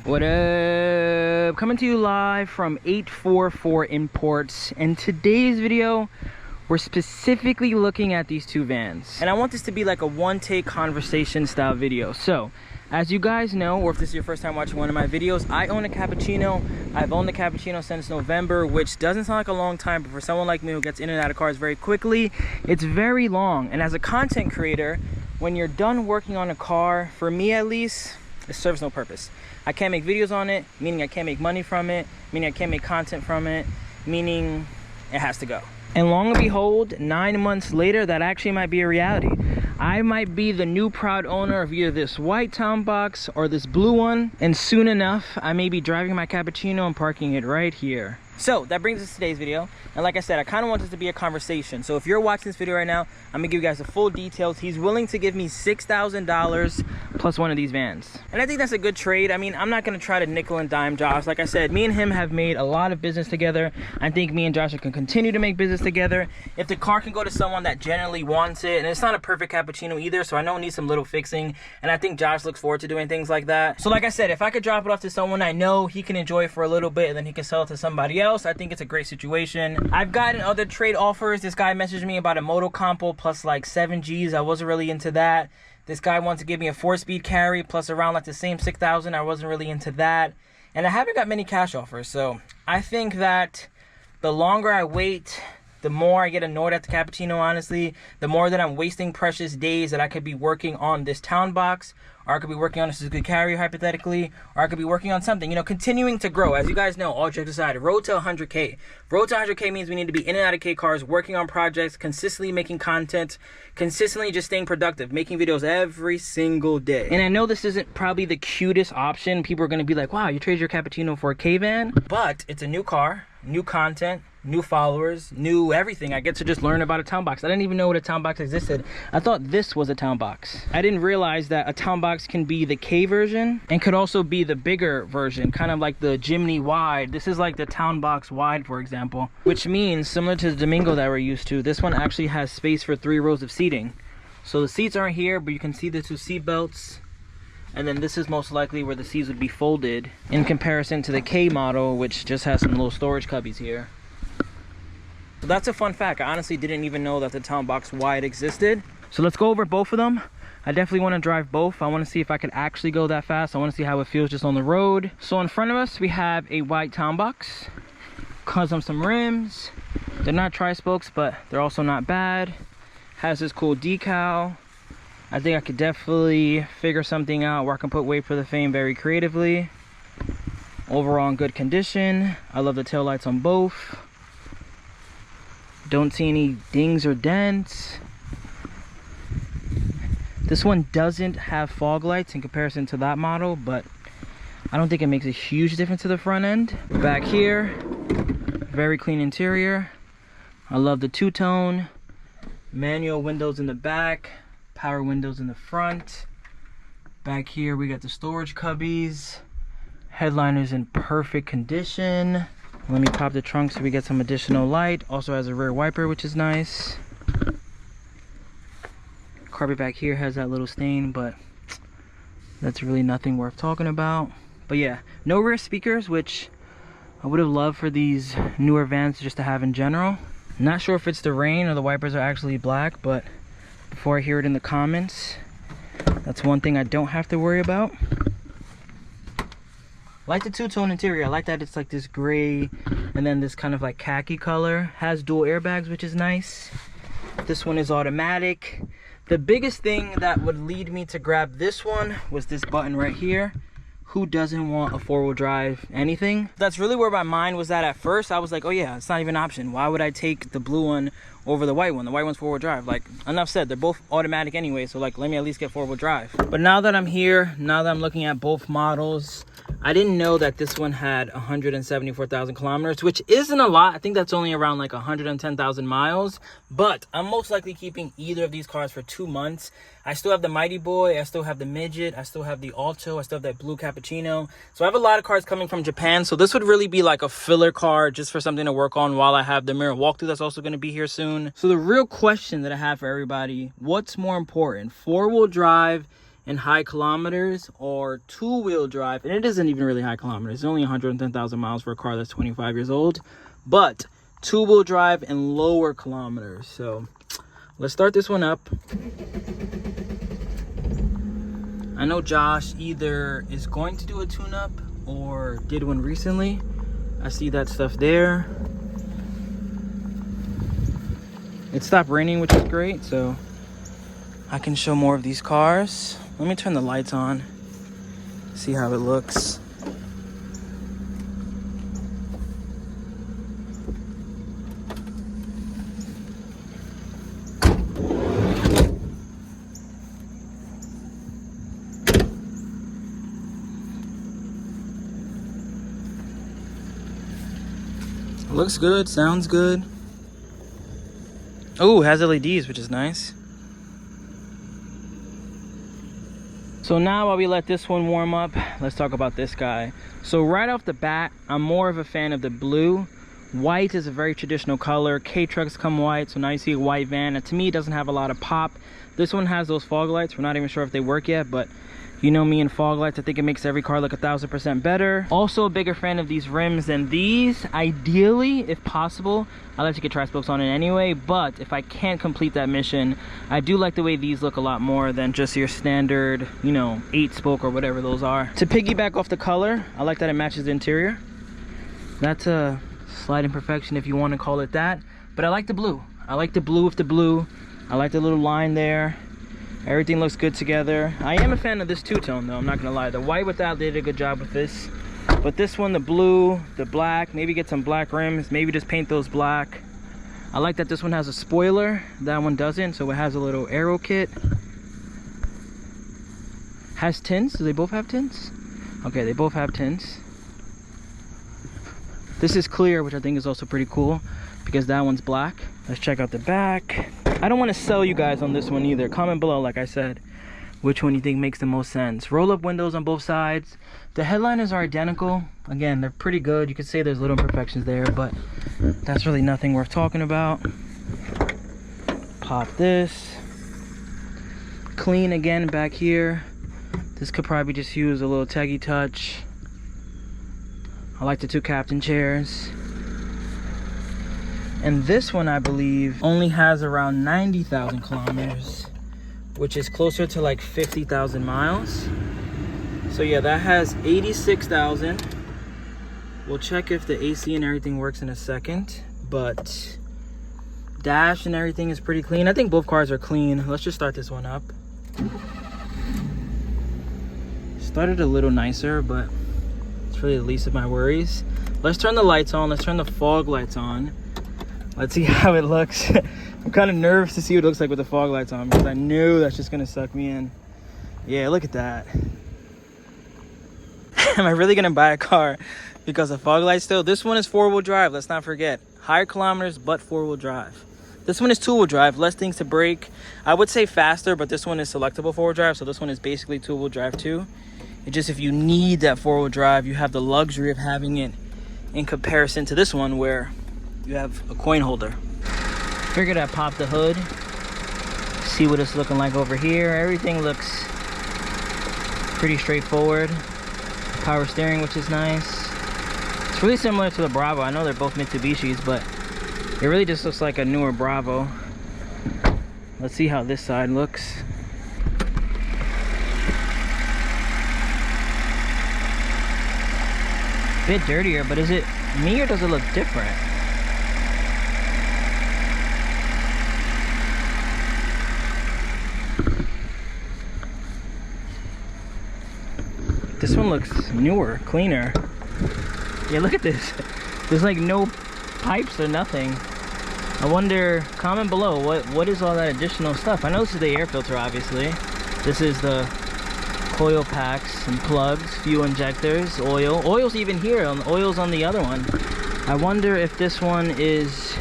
What up? Coming to you live from 844 Imports. In today's video, we're specifically looking at these two vans. And I want this to be like a one-take conversation style video. So, as you guys know, or if this is your first time watching one of my videos, I own a Cappuccino. I've owned the Cappuccino since November, which doesn't sound like a long time, but for someone like me who gets in and out of cars very quickly, it's very long. And as a content creator, when you're done working on a car, for me at least, it serves no purpose. I can't make videos on it, meaning I can't make money from it, meaning I can't make content from it, meaning it has to go. And long and behold, 9 months later, that actually might be a reality. I might be the new proud owner of either this white Townbox or this blue one, and soon enough, I may be driving my Cappuccino and parking it right here. So that brings us to today's video, and like I said, I kind of want this to be a conversation. So if you're watching this video right now, I'm gonna give you guys the full details. He's willing to give me $6,000 plus one of these vans, and I think that's a good trade. I mean, I'm not gonna try to nickel and dime Josh. Like I said, me and him have made a lot of business together. I think me and Josh can continue to make business together. If the car can go to someone that generally wants it, and it's not a perfect Cappuccino either, so I know it needs some little fixing, and I think Josh looks forward to doing things like that. So like I said, if I could drop it off to someone I know he can enjoy it for a little bit, and then he can sell it to somebody else, I think it's a great situation. I've gotten other trade offers. This guy messaged me about a Moto Compo plus like 7 Gs. I wasn't really into that. This guy wants to give me a 4-speed carry plus around like the same 6,000. I wasn't really into that. And I haven't got many cash offers. So I think that the longer I wait, the more I get annoyed at the Cappuccino, honestly. The more that I'm wasting precious days that I could be working on this Townbox, or I could be working on a Suzuki Carrier, hypothetically, or I could be working on something, you know, continuing to grow. As you guys know, all jokes aside, road to 100K. Road to 100K means we need to be in and out of K cars, working on projects, consistently making content, consistently just staying productive, making videos every single day. And I know this isn't probably the cutest option. People are going to be like, wow, you traded your Cappuccino for a K van? But it's a new car, new content, new followers, new everything. I get to just learn about a Townbox. I didn't even know what a Townbox existed. I thought this was a Townbox. I didn't realize that a Townbox can be the K version and could also be the bigger version, kind of like the Jimny Wide. This is like the Townbox Wide, for example, which means similar to the Domingo that we're used to, this one actually has space for 3 rows of seating. So the seats aren't here, but you can see the 2 seat belts. And then this is most likely where the seats would be folded in comparison to the K model, which just has some little storage cubbies here. So that's a fun fact. I honestly didn't even know that the Townbox Wide existed. So let's go over both of them. I definitely want to drive both. I want to see if I could actually go that fast. I want to see how it feels just on the road. So in front of us, we have a white Townbox. Comes on some rims. They're not tri-spokes, but they're also not bad. Has this cool decal. I think I could definitely figure something out where I can put WayBeforeTheFame very creatively. Overall in good condition. I love the taillights on both. Don't see any dings or dents. This one doesn't have fog lights in comparison to that model, but I don't think it makes a huge difference to the front end. Back here, very clean interior. I love the two-tone. Manual windows in the back, power windows in the front. Back here we got the storage cubbies. Headliner's in perfect condition. Let me pop the trunk so we get some additional light. Also has a rear wiper, which is nice. Carpet back here has that little stain, but that's really nothing worth talking about. But yeah, no rear speakers, which I would have loved for these newer vans just to have in general. Not sure if it's the rain or the wipers are actually black, but before I hear it in the comments, that's one thing I don't have to worry about. Like the two-tone interior. I like that it's like this gray and then this kind of like khaki color. Has dual airbags, which is nice. This one is automatic. The biggest thing that would lead me to grab this one was this button right here. Who doesn't want a 4-wheel drive anything? That's really where my mind was at first. I was like, oh yeah, it's not even an option. Why would I take the blue one over the white one? The white one's 4-wheel drive. Like, enough said, they're both automatic anyway, so like, let me at least get 4-wheel drive. But now that I'm here, now that I'm looking at both models, I didn't know that this one had 174,000 kilometers, which isn't a lot. I think that's only around like 110,000 miles. But I'm most likely keeping either of these cars for 2 months. I still have the Mighty Boy. I still have the Midget. I still have the Alto. I still have that blue Cappuccino. So I have a lot of cars coming from Japan. So this would really be like a filler car just for something to work on while I have the mirror walkthrough that's also going to be here soon. So the real question that I have for everybody, what's more important, 4-wheel drive and high kilometers, or two-wheel drive, and it isn't even really high kilometers. It's only 110,000 miles for a car that's 25 years old, but two-wheel drive and lower kilometers. So let's start this one up. I know Josh either is going to do a tune-up or did one recently. I see that stuff there. It stopped raining, which is great, so I can show more of these cars. Let me turn the lights on, see how it looks. Looks good, sounds good. Oh, has LEDs, which is nice. So now while we let this one warm up, let's talk about this guy. So right off the bat, I'm more of a fan of the blue. White is a very traditional color. K trucks come white, so now you see a white van. And to me, it doesn't have a lot of pop. This one has those fog lights. We're not even sure if they work yet, but you know me and fog lights. I think it makes every car look 1000% better. Also a bigger fan of these rims than these. Ideally, if possible, I like to get tri-spokes on it anyway, but if I can't complete that mission, I do like the way these look a lot more than just your standard, you know, 8-spoke or whatever those are. To piggyback off the color, I like that it matches the interior. That's a slight imperfection if you want to call it that, but I like the blue. I like the blue with the blue. I like the little line there. Everything looks good together. I am a fan of this two-tone though, I'm not gonna lie. The white with that, they did a good job with this. But this one, the blue, the black, maybe get some black rims, maybe just paint those black. I like that this one has a spoiler, that one doesn't, so it has a little aero kit. Has tints, do they both have tints? Okay, they both have tints. This is clear, which I think is also pretty cool, because that one's black. Let's check out the back. I don't want to sell you guys on this one either. Comment below, like I said, which one you think makes the most sense. Roll up windows on both sides. The headliners are identical. Again, they're pretty good. You could say there's little imperfections there, but that's really nothing worth talking about. Pop this. Clean again back here. This could probably just use a little taggy touch. I like the two captain chairs. And this one, I believe, only has around 90,000 kilometers, which is closer to like 50,000 miles. So yeah, that has 86,000. We'll check if the AC and everything works in a second, but dash and everything is pretty clean. I think both cars are clean. Let's just start this one up. Started a little nicer, but it's really the least of my worries. Let's turn the lights on. Let's turn the fog lights on. Let's see how it looks. I'm kind of nervous to see what it looks like with the fog lights on, because I know that's just gonna suck me in. Yeah, look at that. Am I really gonna buy a car because of fog lights still? This one is 4-wheel drive, let's not forget. Higher kilometers, but 4-wheel drive. This one is 2-wheel drive, less things to break. I would say faster, but this one is selectable 4-wheel drive, so this one is basically 2-wheel drive too. It's just if you need that 4-wheel drive, you have the luxury of having it in comparison to this one where you have a coin holder. Figured I'd pop the hood, see what it's looking like over here. Everything looks pretty straightforward. Power steering, which is nice. It's really similar to the Bravo. I know they're both Mitsubishis, but it really just looks like a newer Bravo. Let's see how this side looks. Bit dirtier, but is it me or does it look different? This one looks newer, cleaner. Yeah, look at this. There's like no pipes or nothing. I wonder, comment below, what is all that additional stuff? I know this is the air filter, obviously. This is the coil packs and plugs, fuel injectors, oil. Oil's even here, oil's on the other one. I wonder if this one is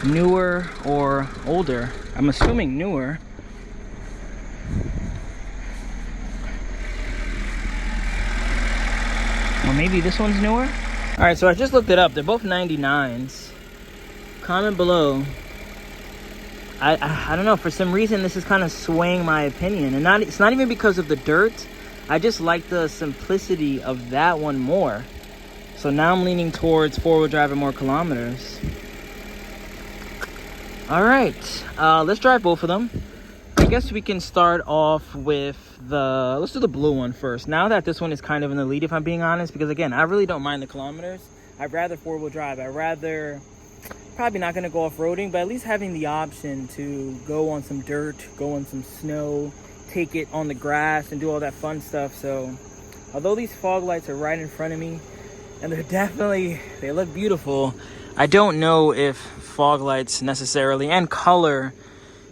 newer or older. I'm assuming newer. Or maybe this one's newer? Alright, so I just looked it up. They're both 99s. Comment below I don't know, for some reason this is kind of swaying my opinion, and it's not even because of the dirt. I just like the simplicity of that one more. So now I'm leaning towards four-wheel drive and more kilometers. All right, let's drive both of them. I guess we can start off with let's do the blue one first. Now that this one is kind of in the lead, if I'm being honest, because again, I really don't mind the kilometers. I'd rather four-wheel drive. I'd rather, probably not gonna go off-roading, but at least having the option to go on some dirt, go on some snow, take it on the grass and do all that fun stuff. So although these fog lights are right in front of me, and they look beautiful, I don't know if fog lights necessarily and color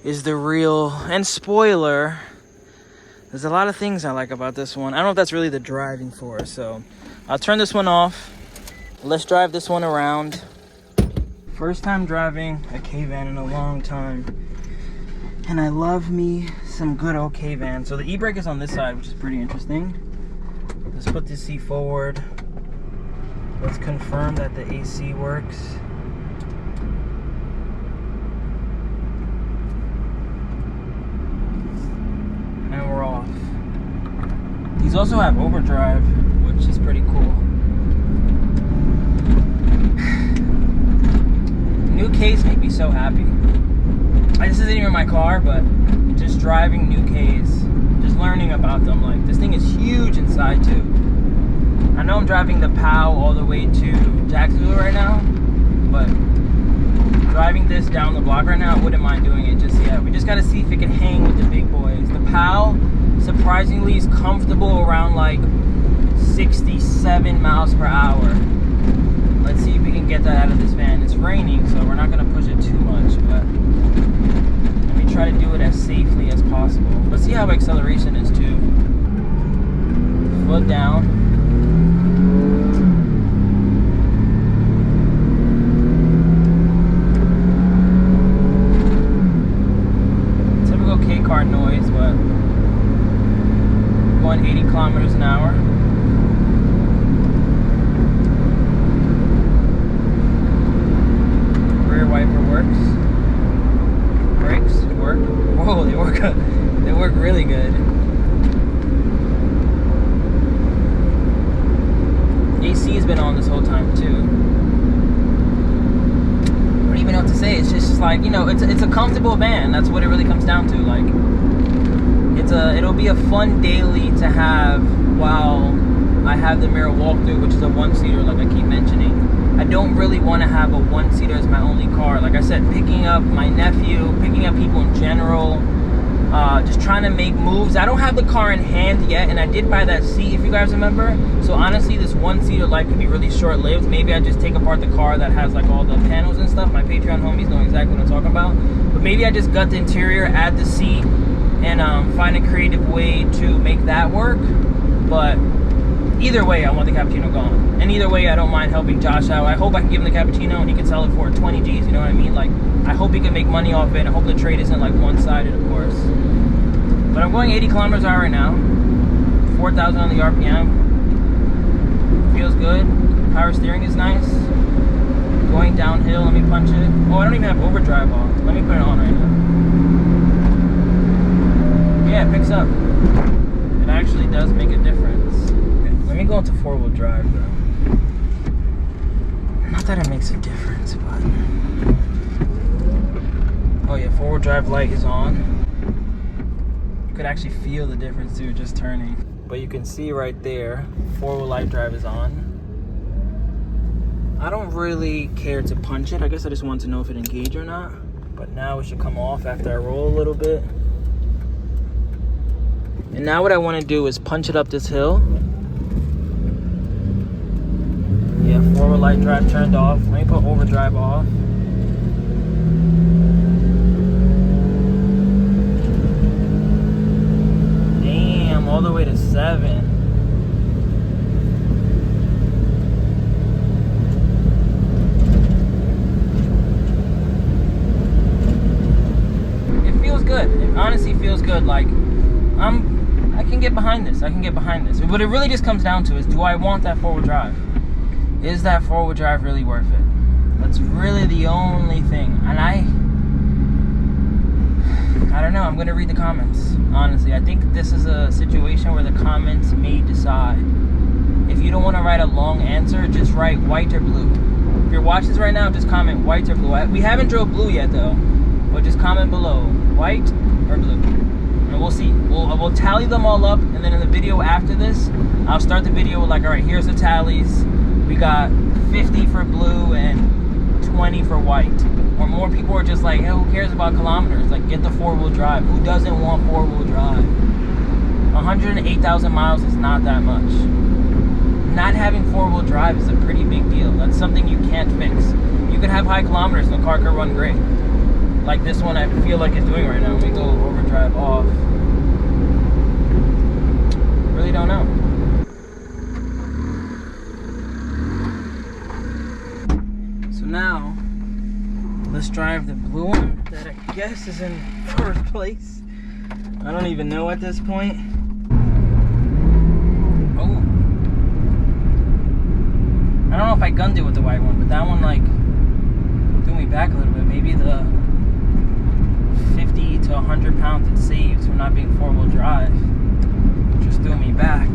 is the real, and spoiler, there's a lot of things I like about this one. I don't know if that's really the driving force. So I'll turn this one off. Let's drive this one around. First time driving a Kei van in a long time, and I love me some good old Kei van. So the e-brake is on this side, which is pretty interesting. Let's put this seat forward. Let's confirm that the AC works. And we're off. These also have overdrive, which is pretty cool. New Keis make me so happy. This isn't even my car, but just driving new Keis, just learning about them. Like, this thing is huge inside too. I know I'm driving the POW all the way to Jacksonville right now, but driving this down the block right now, I wouldn't mind doing it just yet. We just gotta see if it can hang with the big boys. The POW, surprisingly, is comfortable around like 67 miles per hour. Let's see if we can get that out of this van. It's raining, so we're not gonna push it too much, but let me try to do it as safely as possible. Let's see how acceleration is too. Foot down. Typical Kei car noise, but going 80 kilometers an hour. Wiper works. Brakes work. Whoa, they work really good. AC has been on this whole time too. I don't even know what to say. It's just like, you know, it's a comfortable van. That's what it really comes down to. Like, it'll be a fun daily to have while I have the mirror walkthrough, which is a one-seater, like I keep mentioning. I don't really want to have a one-seater as my only car. Like I said, picking up my nephew, picking up people in general, just trying to make moves. I don't have the car in hand yet, and I did buy that seat, if you guys remember. So honestly, this one-seater life could be really short-lived. Maybe I just take apart the car that has like all the panels and stuff. My Patreon homies know exactly what I'm talking about. But maybe I just gut the interior, add the seat, and find a creative way to make that work. But either way, I want the Cappuccino gone. And either way, I don't mind helping Josh out. I hope I can give him the Cappuccino and he can sell it for 20 G's, you know what I mean? Like, I hope he can make money off it. I hope the trade isn't like one-sided, of course. But I'm going 80 kilometers an hour right now. 4,000 on the RPM. Feels good. Power steering is nice. Going downhill, let me punch it. Oh, I don't even have overdrive on. Let me put it on right now. Yeah, it picks up. It actually does make a difference. Let me go into four-wheel drive though. Not that it makes a difference, but oh yeah, four-wheel drive light is on. You could actually feel the difference too, just turning. But you can see right there, four-wheel light drive is on. I don't really care to punch it. I guess I just want to know if it engaged or not. But now it should come off after I roll a little bit. And now what I want to do is punch it up this hill. Yeah, four-wheel light drive turned off. Let me put overdrive off. Damn, all the way to 7. It feels good. It honestly feels good. Like, I can get behind this. I can get behind this. What it really just comes down to is, do I want that four-wheel drive? Is that four-wheel drive really worth it? That's really the only thing. And I don't know. I'm gonna read the comments. Honestly, I think this is a situation where the comments may decide. If you don't want to write a long answer, just write white or blue. If you're watching this right now, just comment white or blue. We haven't drove blue yet though, but just comment below white or blue, and we'll see. We'll tally them all up, and then in the video after this, I'll start the video with like, all right, here's the tallies. We got 50 for blue and 20 for white. Or more people are just like, hey, who cares about kilometers? Like, get the 4-wheel drive. Who doesn't want 4-wheel drive? 108,000 miles is not that much. Not having 4-wheel drive is a pretty big deal. That's something you can't fix. You can have high kilometers and the car can run great. Like this one I feel like it's doing right now. Let me go overdrive off. Really don't know. So now, let's drive the blue one that I guess is in first place. I don't even know at this point. Oh. I don't know if I gunned it with the white one, but that one like threw me back a little bit. Maybe the 50 to 100 pounds it saves from not being 4-wheel drive just threw me back.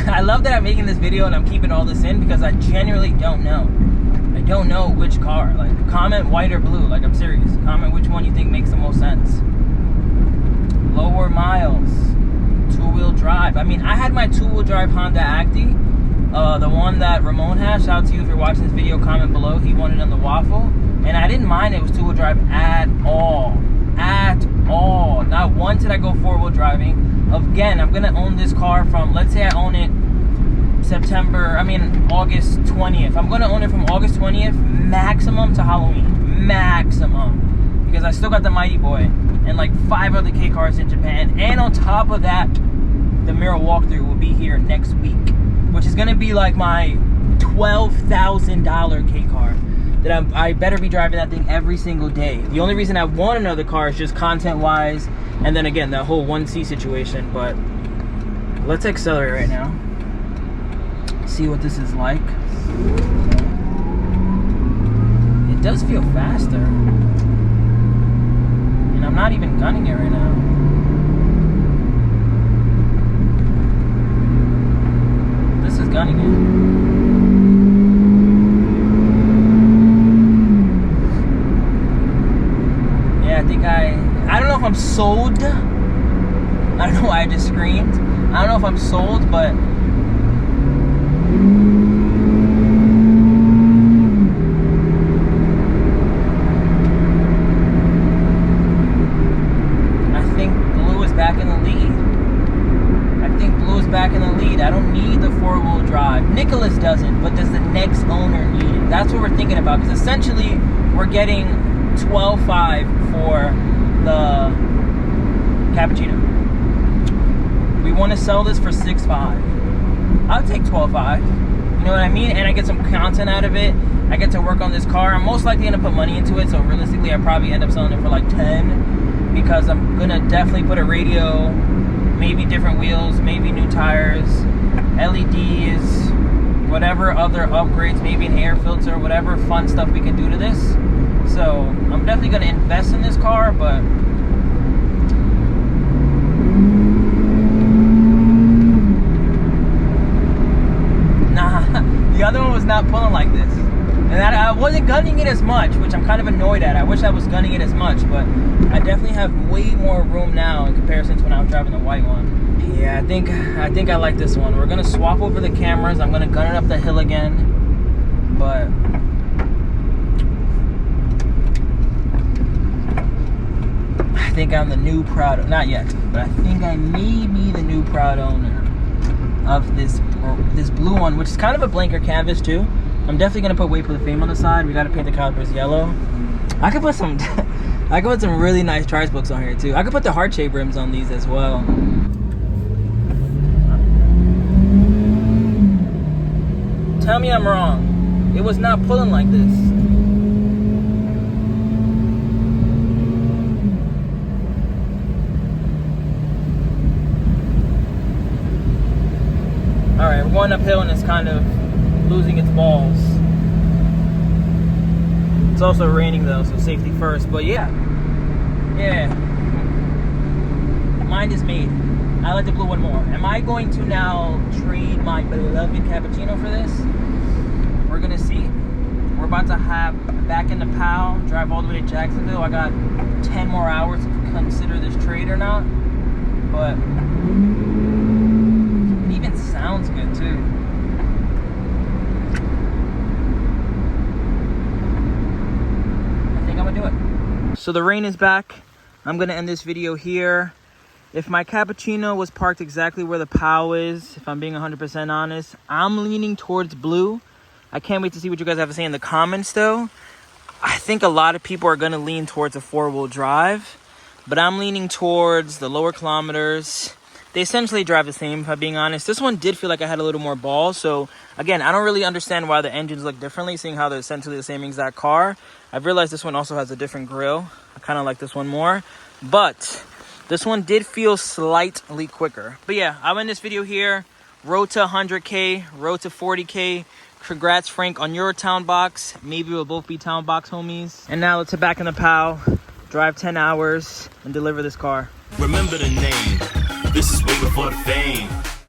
I love that I'm making this video and I'm keeping all this in because I genuinely don't know. I don't know which car. Like, comment white or blue. Like, I'm serious. Comment which one you think makes the most sense. Lower miles. 2-wheel drive. I mean, I had my 2-wheel drive Honda Acti. The one that Ramon has. Shout out to you if you're watching this video. Comment below. He won it on the waffle. And I didn't mind it was 2-wheel drive at all. At all. Not once did I go 4-wheel driving. Again, I'm gonna own this car from, let's say I own it August 20th. I'm gonna own it from August 20th maximum to Halloween. Maximum. Because I still got the Mighty Boy and like 5 other K cars in Japan. And on top of that, the mirror walkthrough will be here next week, which is gonna be like my $12,000 K car. That I better be driving that thing every single day. The only reason I want another car is just content-wise, and then again, that whole 1C situation, but let's accelerate right now. See what this is like. It does feel faster. And I'm not even gunning it right now. This is gunning it. I don't know if I'm sold. I don't know why I just screamed. I don't know if I'm sold, but I think blue is back in the lead. I don't need the 4-wheel drive. Nicholas doesn't, but does the next owner need it? That's what we're thinking about, because essentially we're getting 12.5 for the Cappuccino. We want to sell this for 6.5. I'll take 12.5. You know what I mean? And I get some content out of it. I get to work on this car. I'm most likely gonna put money into it, so realistically I probably end up selling it for like 10, because I'm gonna definitely put a radio, maybe different wheels, maybe new tires, LEDs, whatever other upgrades, maybe an air filter, whatever fun stuff we can do to this. So I'm definitely going to invest in this car, but nah, the other one was not pulling like this. And I wasn't gunning it as much, which I'm kind of annoyed at. I wish I was gunning it as much, but I definitely have way more room now in comparison to when I was driving the white one. Yeah, I think I like this one. We're going to swap over the cameras. I'm going to gun it up the hill again, but I think I'm the new proud, not yet, but I think I may be the new proud owner of this blue one, which is kind of a blanker canvas too. I'm definitely gonna put WayBeforeTheFame on the side. We gotta paint the calipers yellow. I could put some really nice tri-spokes on here too. I could put the heart-shaped rims on these as well. Tell me I'm wrong. It was not pulling like this. Alright, we're going uphill and it's kind of losing its balls. It's also raining though, so safety first. But yeah, mind is made. I like the blue one more. Am I going to now trade my beloved Cappuccino for this? We're gonna see. We're about to have back in the PAL, drive all the way to Jacksonville. I got 10 more hours to consider this trade or not. But it even sounds good too. I think I'm gonna do it. So the rain is back. I'm gonna end this video here. If my Cappuccino was parked exactly where the PAL is, if I'm being 100% honest, I'm leaning towards blue. I can't wait to see what you guys have to say in the comments though. I think a lot of people are gonna lean towards a 4-wheel drive, but I'm leaning towards the lower kilometers. They essentially drive the same, if I'm being honest. This one did feel like I had a little more balls. So again, I don't really understand why the engines look differently, seeing how they're essentially the same exact car. I've realized this one also has a different grille. I kind of like this one more, but this one did feel slightly quicker. But yeah, I'll end this video here. Road to 100K, road to 40K. Congrats, Frank, on your Townbox. Maybe we'll both be Townbox homies. And now let's head back in the PAL, drive 10 hours, and deliver this car. Remember the name. This is way before the fame.